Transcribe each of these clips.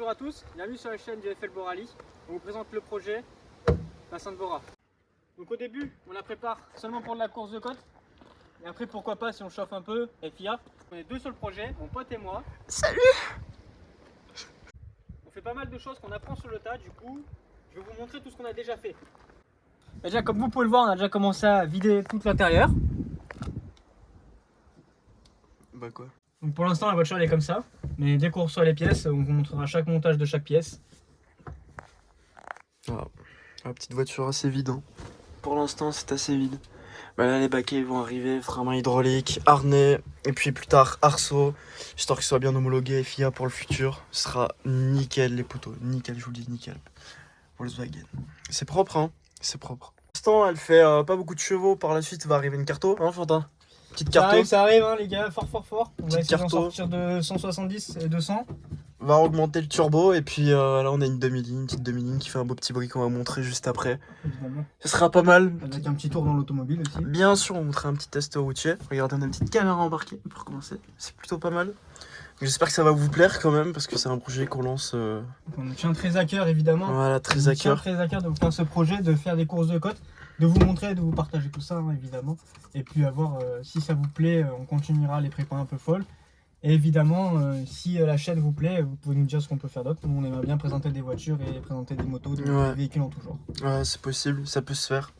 Bonjour à tous, bienvenue sur la chaîne du FL Borali. On vous présente le projet Bassin de Bora. Donc au début, on la prépare seulement pour de la course de côte. Et après, pourquoi pas si on chauffe un peu, FIA. On est deux sur le projet, mon pote et moi. Salut! On fait pas mal de choses qu'on apprend sur le tas, du coup, je vais vous montrer tout ce qu'on a déjà fait. Déjà, comme vous pouvez le voir, on a déjà commencé à vider tout l'intérieur. Bah quoi? Donc pour l'instant, la voiture elle est comme ça. Mais dès qu'on reçoit les pièces, on vous montrera chaque montage de chaque pièce. Ah, la petite voiture assez vide. Hein. Pour l'instant, c'est assez vide. Bah là, les baquets vont arriver, frein à main hydraulique, harnais, et puis plus tard, arceau, histoire qu'ils soient bien homologués FIA pour le futur. Ce sera nickel les poteaux, nickel, je vous le dis, nickel. Volkswagen. C'est propre, hein, c'est propre. Pour l'instant, elle fait pas beaucoup de chevaux, par la suite va arriver une carto, hein, Fantin? Petite carto. Ça arrive hein, les gars, fort. On va Petite essayer d'en carto. sortir de 170 et 200. Va augmenter le turbo, et puis là, on a une demi-ligne, petite demi-ligne qui fait un beau petit bruit qu'on va montrer juste après. Évidemment. Ce sera pas mal. Avec un petit tour dans l'automobile aussi. Bien sûr, on montrera un petit test routier. Regardez, on a une petite caméra embarquée pour commencer. C'est plutôt pas mal. J'espère que ça va vous plaire quand même, parce que c'est un projet qu'on lance. On tient très à cœur évidemment. Voilà, très à cœur. Très à cœur de vous faire ce projet, de faire des courses de côte, de vous montrer, de vous partager tout ça hein, évidemment. Et puis à voir si ça vous plaît, on continuera les prépas un peu folles. Et évidemment, si la chaîne vous plaît, vous pouvez nous dire ce qu'on peut faire d'autre. Nous, on aimerait bien présenter des voitures et présenter des motos, des véhicules en tout genre. Ouais, c'est possible, ça peut se faire.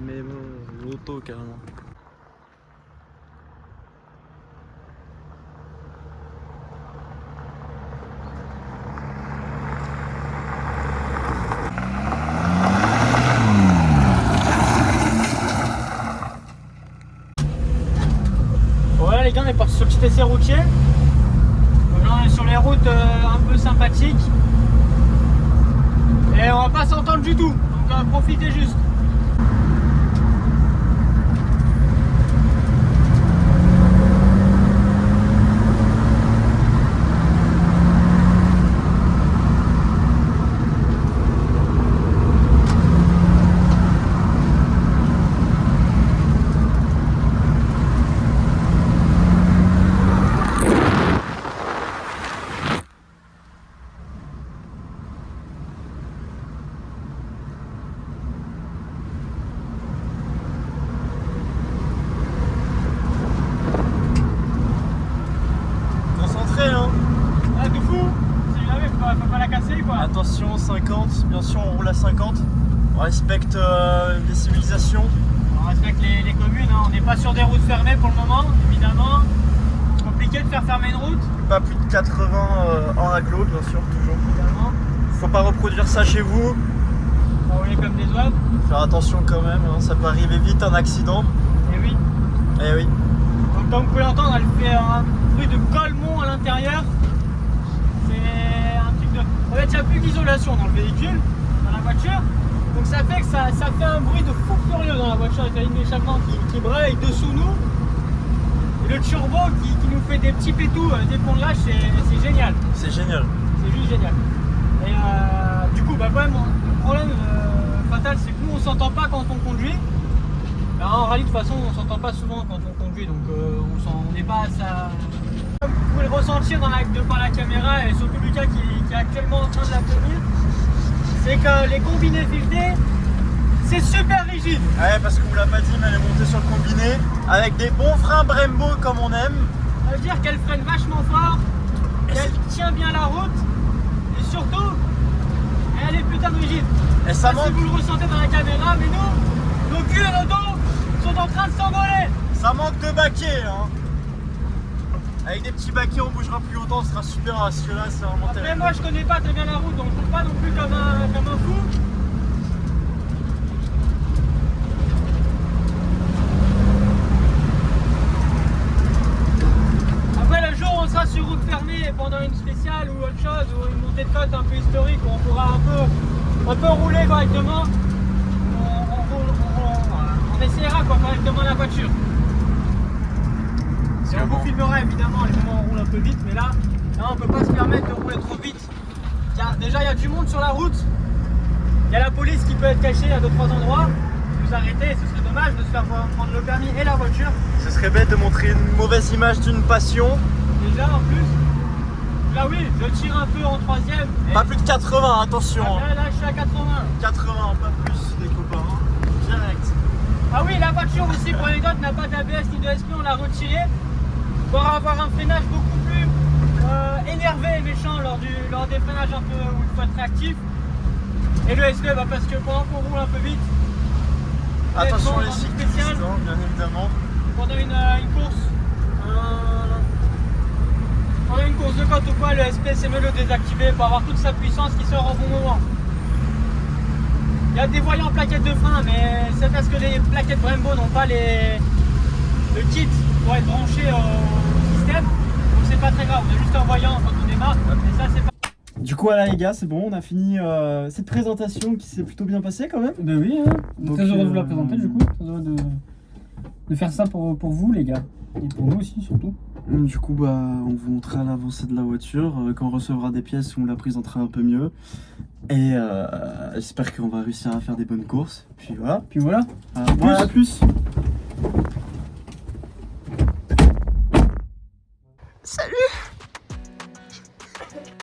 Mais bon, l'auto carrément. Voilà les gars, on est parti sur le petit essai routier. Donc là on est sur les routes un peu sympathiques. Et on va pas s'entendre du tout, donc profitez juste. Faut pas la casser quoi. Attention, 50, bien sûr on roule à 50. On respecte les civilisations. On respecte les communes, hein. On n'est pas sur des routes fermées pour le moment, évidemment. Compliqué de faire fermer une route. Pas plus de 80 en agglo, bien sûr, toujours. Évidemment. Faut pas reproduire ça chez vous. On va rouler comme des oies. Faire attention quand même, hein. Ça peut arriver vite un accident. Et oui. Eh oui. Donc comme vous pouvez l'entendre, elle fait un bruit de collemont à l'intérieur. C'est un truc de... En fait, il n'y a plus d'isolation dans le véhicule, dans la voiture. Donc ça fait que ça fait un bruit de fou furieux dans la voiture avec la ligne d'échappement qui braille dessous nous. Et le turbo qui nous fait des petits pétous dès qu'on le lâche, c'est génial. C'est génial. C'est juste génial. Et du coup, bah, quand même, le problème fatal, c'est que nous, on s'entend pas quand on conduit. Alors, en rallye, de toute façon, on s'entend pas souvent quand on conduit, donc on n'est pas à ça. Comme vous pouvez le ressentir par la caméra, et surtout Lucas qui est actuellement en train de la tenir, c'est que les combinés filetés, c'est super rigide. Ouais, parce qu'on vous l'a pas dit, mais elle est montée sur le combiné avec des bons freins Brembo comme on aime. Ça veut dire qu'elle freine vachement fort, qu'elle tient bien la route, et surtout, elle est putain de rigide. Et ça manque. Si vous le ressentez dans la caméra, mais nous, nos culs et nos dos sont en train de s'envoler. Ça manque de baquets, hein. Avec des petits baquets, on bougera plus longtemps, ce sera super. Parce que là, c'est vraiment Après, terrible. moi, je connais pas très bien la route, donc je roule pas non plus comme un fou. Après, le jour où on sera sur route fermée pendant une spéciale ou autre chose, ou une montée de côte un peu historique, où on pourra un peu rouler correctement, on essaiera quoi, correctement la voiture. Et on vous filmera évidemment les moments où on roule un peu vite, mais là on peut pas se permettre de rouler trop vite. Déjà il y a du monde sur la route, Il y a la police qui peut être cachée à 2-3 endroits, nous arrêter, ce serait dommage de se faire prendre le permis et la voiture. Ce serait bête de montrer une mauvaise image d'une passion. Déjà en plus, là oui, je tire un peu en troisième. Pas plus de 80, attention. Là je suis à 80. 80, pas plus, les copains. Direct. Ah oui, la voiture aussi, pour l'anecdote, n'a pas d'ABS ni de SP, on l'a retirée pour avoir un freinage beaucoup plus énervé et méchant lors des freinages un peu où il faut être réactif. Et le SP, bah, parce que pendant qu'on roule un peu vite, Attention les dans une cyclistes, spéciale, hein, bien évidemment. pendant une course de côte ou quoi, le SP c'est mieux de le désactiver pour avoir toute sa puissance qui sort au bon moment. Il y a des voyants plaquettes de frein, mais c'est parce que les plaquettes Brembo n'ont pas le kit pour être branché au système, donc c'est pas très grave, on a juste un voyant quand on démarre, et ça c'est pas... Du coup voilà les gars, c'est bon, on a fini cette présentation qui s'est plutôt bien passée quand même. Ben oui, hein. Donc, Très heureux de vous la présenter du coup, très heureux de faire ça pour vous les gars, et pour nous aussi surtout. Du coup bah on vous montrera l'avancée de la voiture, quand on recevra des pièces on la présentera un peu mieux. Et j'espère qu'on va réussir à faire des bonnes courses. Puis voilà. Puis voilà. À plus.